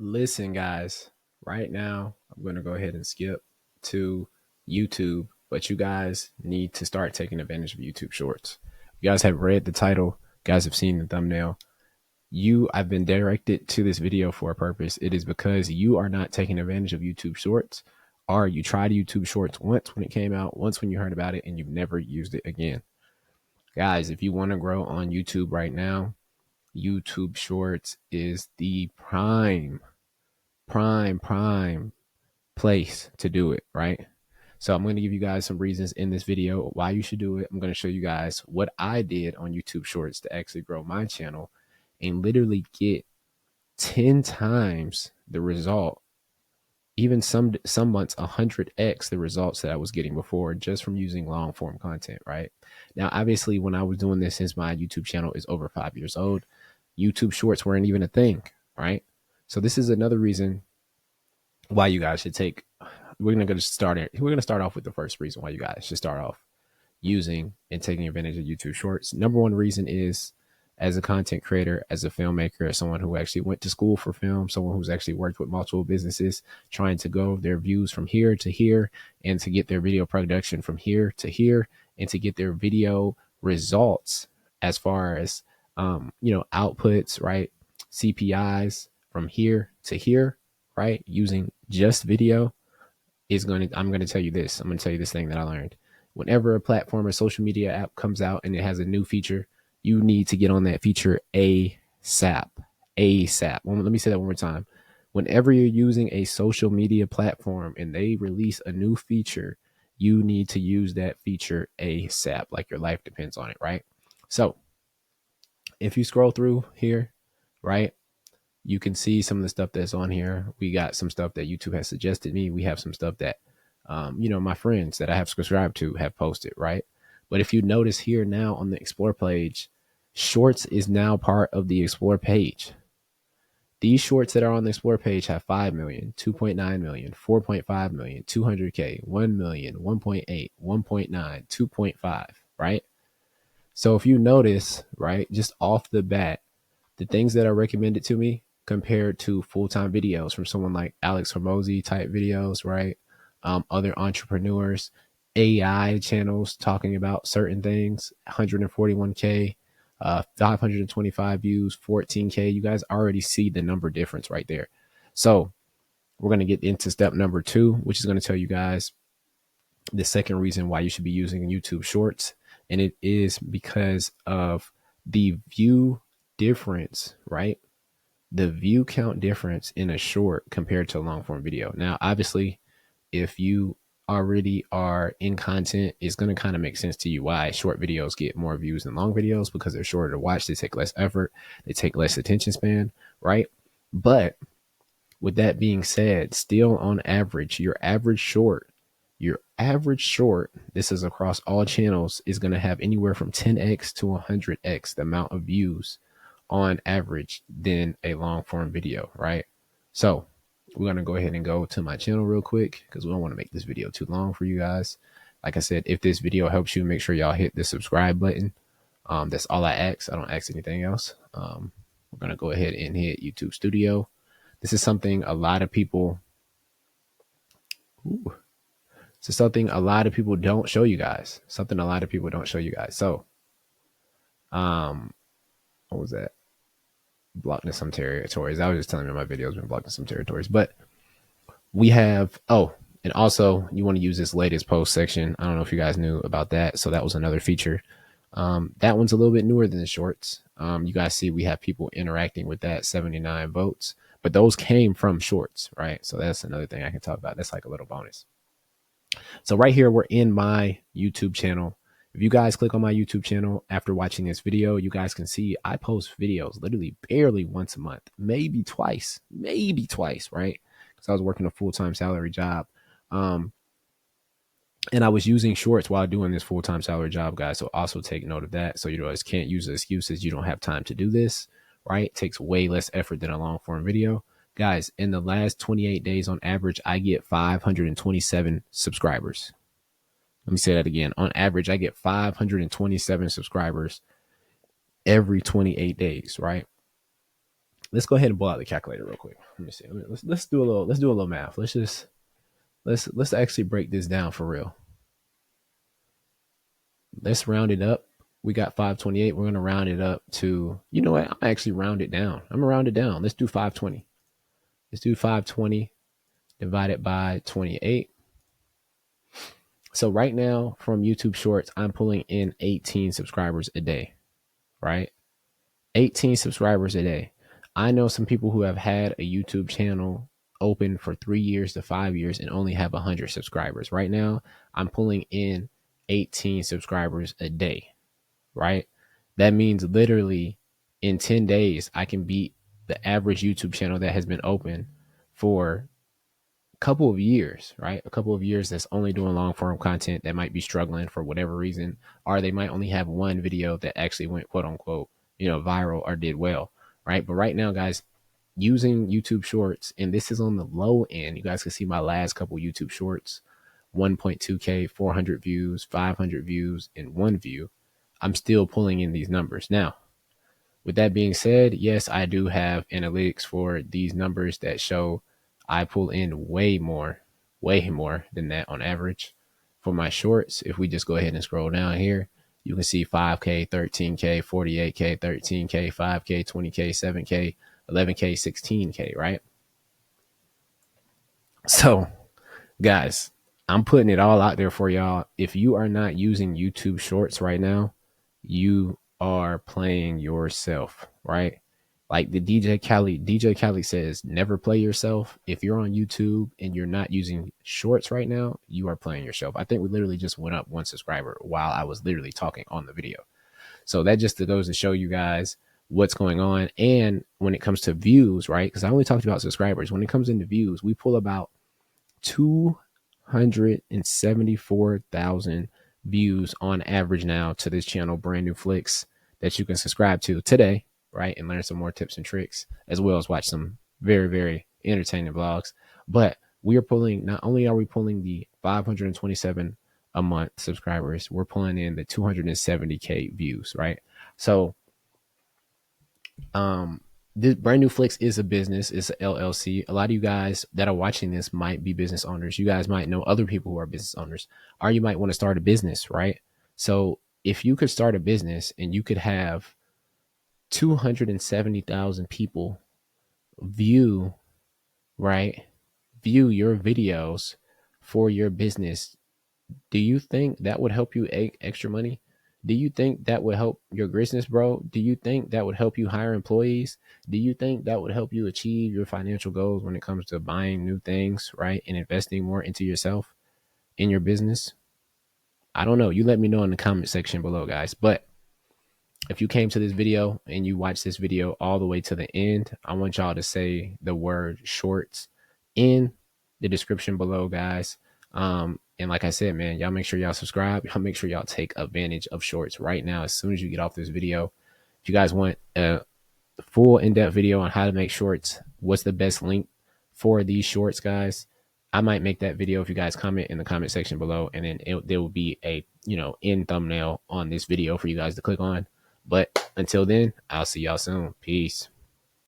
Listen, guys, right now, I'm going to go ahead and skip to YouTube, but you guys need to start taking advantage of YouTube Shorts. You guys have read the title, you guys have seen the thumbnail. I've been directed to this video for a purpose. It is because you are not taking advantage of YouTube Shorts, or you tried YouTube Shorts once when it came out, once when you heard about it, and you've never used it again. Guys, if you want to grow on YouTube right now, YouTube Shorts is the prime place to do it, right? So I'm going to give you guys some reasons in this video why you should do it. I'm going to show you guys what I did on YouTube Shorts to actually grow my channel and literally get 10 times the result, even some months 100x the results that I was getting before, just from using long form content, right? Now, obviously, when I was doing this, since my YouTube channel is over 5 years old, YouTube Shorts weren't even a thing, right? So this is another reason why you guys should take. We're gonna start off with the first reason why you guys should start off using and taking advantage of YouTube Shorts. Number one reason is, as a content creator, as a filmmaker, as someone who actually went to school for film, someone who's actually worked with multiple businesses, trying to go their views from here to here, and to get their video production from here to here, and to get their video results as far as outputs, right? CPIs from here to here, right? Using just video I'm going to tell you this. I'm going to tell you this thing that I learned. Whenever a platform or social media app comes out and it has a new feature, you need to get on that feature ASAP. ASAP. Let me say that one more time. Whenever you're using a social media platform and they release a new feature, you need to use that feature ASAP, like your life depends on it, right? So if you scroll through here, right, you can see some of the stuff that's on here. We got some stuff that YouTube has suggested me. We have some stuff that, my friends that I have subscribed to have posted, right? But if you notice here now on the Explore page, Shorts is now part of the Explore page. These shorts that are on the Explore page have 5 million, 2.9 million, 4.5 million, 200K, 1 million, 1.8, 1.9, 2.5, right? So if you notice, right, just off the bat, the things that are recommended to me compared to full-time videos from someone like Alex Hormozy type videos, right? Other entrepreneurs, AI channels talking about certain things, 141K, 525 views, 14K. You guys already see the number difference right there. So we're going to get into step number 2, which is going to tell you guys the second reason why you should be using YouTube Shorts. And it is because of the view difference, right? The view count difference in a short compared to a long form video. Now, obviously, if you already are in content, it's going to kind of make sense to you why short videos get more views than long videos, because they're shorter to watch. They take less effort. They take less attention span, right? But with that being said, still on average, your average short, this is across all channels, is going to have anywhere from 10x to 100x the amount of views on average than a long form video, right? So we're going to go ahead and go to my channel real quick, because we don't want to make this video too long for you guys. Like I said, if this video helps you, make sure y'all hit the subscribe button. That's all I ask. I don't ask anything else. We're going to go ahead and hit YouTube Studio. This is something a lot of people don't show you guys. So, what was that? Blocked in some territories. I was just telling you my video's been blocked in some territories. But we have, and also you want to use this latest post section. I don't know if you guys knew about that. So that was another feature. That one's a little bit newer than the shorts. You guys see we have people interacting with that, 79 votes. But those came from shorts, right? So that's another thing I can talk about. That's like a little bonus. So right here, we're in my YouTube channel. If you guys click on my YouTube channel after watching this video, you guys can see I post videos literally barely once a month, maybe twice, right? Because I was working a full-time salary job. And I was using shorts while doing this full-time salary job, guys. So also take note of that. So you guys can't use the excuses you don't have time to do this, right? It takes way less effort than a long form video. Guys, in the last 28 days on average, I get 527 subscribers. Let me say that again. On average, I get 527 subscribers every 28 days, right? let's go ahead and pull out the calculator real quick. Let me see. Let's do a little math. Let's actually break this down for real. Let's round it up. We got 528. We're gonna round it up to, you know what? I'm actually round it down. I'm gonna round it down. Let's do 520. Let's do 520 divided by 28. So right now from YouTube Shorts, I'm pulling in 18 subscribers a day, right? 18 subscribers a day. I know some people who have had a YouTube channel open for 3 years to 5 years and only have 100 subscribers. Right now, I'm pulling in 18 subscribers a day, right? That means literally in 10 days, I can beat the average YouTube channel that has been open for a couple of years, right? A couple of years that's only doing long form content that might be struggling for whatever reason, or they might only have one video that actually went quote unquote, viral or did well, right? But right now, guys, using YouTube Shorts, and this is on the low end. You guys can see my last couple YouTube Shorts, 1.2K, 400 views, 500 views, and 1 view. I'm still pulling in these numbers. Now, with that being said, yes, I do have analytics for these numbers that show I pull in way more than that on average for my shorts. If we just go ahead and scroll down here, you can see 5K, 13K, 48K, 13K, 5K, 20K, 7K, 11K, 16K, right? So, guys, I'm putting it all out there for y'all. If you are not using YouTube Shorts right now, you are playing yourself, right? Like the DJ Khaled says, never play yourself. If you're on YouTube and you're not using Shorts right now, you are playing yourself. I think we literally just went up 1 subscriber while I was literally talking on the video. So that just goes to show you guys what's going on. And when it comes to views, right? Because I only talked about subscribers. When it comes into views, we pull about 274,000 views on average now to this channel, Brandnewflix, that you can subscribe to today, right? And learn some more tips and tricks, as well as watch some very, very entertaining vlogs. But we are pulling, not only are we pulling the 527 a month subscribers, we're pulling in the 270K views, right? So this Brandnewflix is a business. It's an LLC. A lot of you guys that are watching this might be business owners. You guys might know other people who are business owners, or you might want to start a business, right? So if you could start a business and you could have 270,000 people view your videos for your business, do you think that would help you extra money? Do you think that would help your business, bro? Do you think that would help you hire employees? Do you think that would help you achieve your financial goals when it comes to buying new things, right? And investing more into yourself in your business? I don't know. You let me know in the comment section below, guys. But if you came to this video and you watched this video all the way to the end, I want y'all to say the word shorts in the description below, guys. And like I said, man, y'all make sure y'all subscribe. Y'all make sure y'all take advantage of shorts right now as soon as you get off this video. If you guys want a full in-depth video on how to make shorts, what's the best link for these shorts, guys, I might make that video if you guys comment in the comment section below, and then there will be a end thumbnail on this video for you guys to click on. But until then, I'll see y'all soon. Peace.